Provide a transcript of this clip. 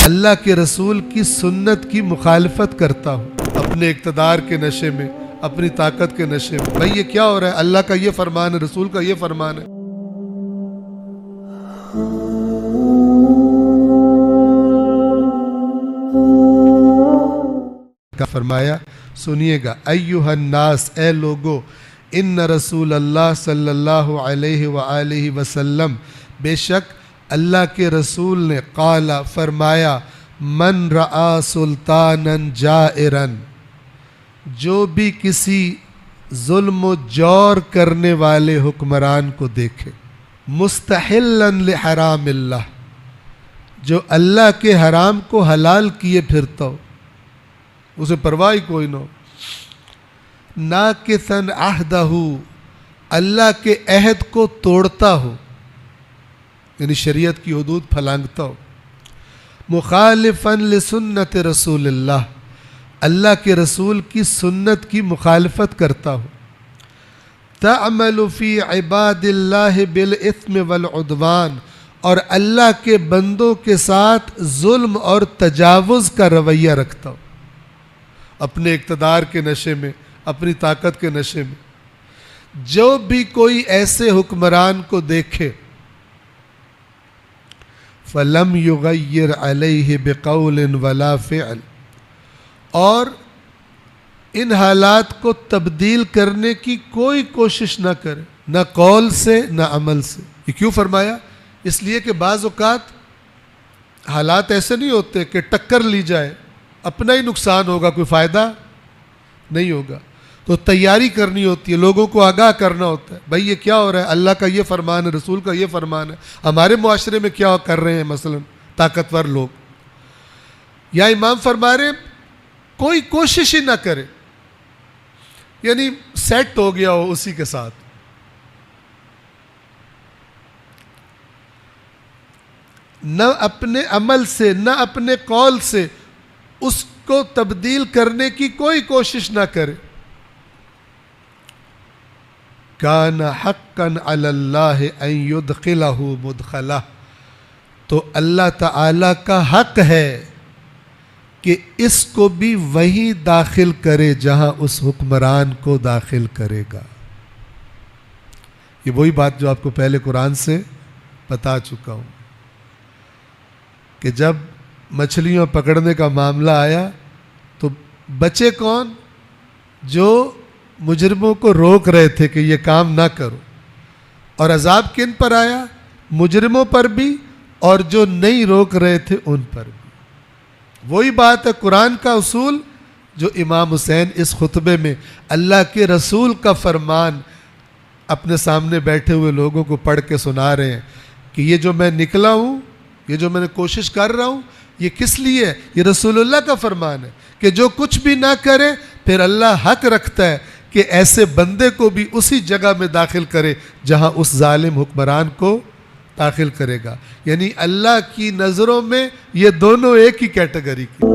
اللہ کے رسول کی سنت کی مخالفت کرتا ہوں اپنے اقتدار کے نشے میں، اپنی طاقت کے نشے میں. بھائی یہ کیا ہو رہا ہے؟ اللہ کا یہ فرمان ہے، رسول کا یہ فرمان ہے. کا فرمایا سنیے گا، ایھا الناس، اے لوگو، ان رسول اللہ صلی اللہ علیہ وآلہ وسلم، بے شک اللہ کے رسول نے، قال، فرمایا، من رعا سلطانا جائرا، جو بھی کسی ظلم و جور کرنے والے حکمران کو دیکھے، مستحلا لحرام اللہ، جو اللہ کے حرام کو حلال کیے پھرتا ہو، اسے پرواہ کوئی نہ ہو، ناقصا عہدہ، اللہ کے عہد کو توڑتا ہو، یعنی شریعت کی حدود پھلانگتا ہو، مخالفا لسنت رسول اللہ، اللہ کے رسول کی سنت کی مخالفت کرتا ہو، تعمل فی عباد اللہ بالاثم والعدوان، اور اللہ کے بندوں کے ساتھ ظلم اور تجاوز کا رویہ رکھتا ہو، اپنے اقتدار کے نشے میں، اپنی طاقت کے نشے میں. جو بھی کوئی ایسے حکمران کو دیکھے، فَلَمْ يُغَيِّرْ عَلَيْهِ بِقَوْلٍ وَلَا فِعْلٍ، اور ان حالات کو تبدیل کرنے کی کوئی کوشش نہ کرے، نہ قول سے نہ عمل سے. یہ کیوں فرمایا؟ اس لیے کہ بعض اوقات حالات ایسے نہیں ہوتے کہ ٹکر لی جائے، اپنا ہی نقصان ہوگا، کوئی فائدہ نہیں ہوگا. تو تیاری کرنی ہوتی ہے، لوگوں کو آگاہ کرنا ہوتا ہے. بھائی یہ کیا ہو رہا ہے؟ اللہ کا یہ فرمان ہے، رسول کا یہ فرمان ہے. ہمارے معاشرے میں کیا کر رہے ہیں مثلا طاقتور لوگ؟ یا امام فرما رہے کوئی کوشش ہی نہ کرے، یعنی سیٹ ہو گیا ہو اسی کے ساتھ. نہ اپنے عمل سے نہ اپنے قول سے اس کو تبدیل کرنے کی کوئی کوشش نہ کرے. کان حقا علی اللہ ان یدخلہ مدخلہ، تو اللہ تعالی کا حق ہے کہ اس کو بھی وہی داخل کرے جہاں اس حکمران کو داخل کرے گا. یہ وہی بات جو آپ کو پہلے قرآن سے بتا چکا ہوں کہ جب مچھلیوں پکڑنے کا معاملہ آیا تو بچے کون؟ جو مجرموں کو روک رہے تھے کہ یہ کام نہ کرو. اور عذاب کن پر آیا؟ مجرموں پر بھی اور جو نہیں روک رہے تھے ان پر بھی. وہی بات ہے، قرآن کا اصول جو امام حسین اس خطبے میں اللہ کے رسول کا فرمان اپنے سامنے بیٹھے ہوئے لوگوں کو پڑھ کے سنا رہے ہیں کہ یہ جو میں نکلا ہوں، یہ جو میں نے کوشش کر رہا ہوں، یہ کس لیے ہے؟ یہ رسول اللہ کا فرمان ہے کہ جو کچھ بھی نہ کرے پھر اللہ حق رکھتا ہے کہ ایسے بندے کو بھی اسی جگہ میں داخل کرے جہاں اس ظالم حکمران کو داخل کرے گا. یعنی اللہ کی نظروں میں یہ دونوں ایک ہی کیٹیگری کی.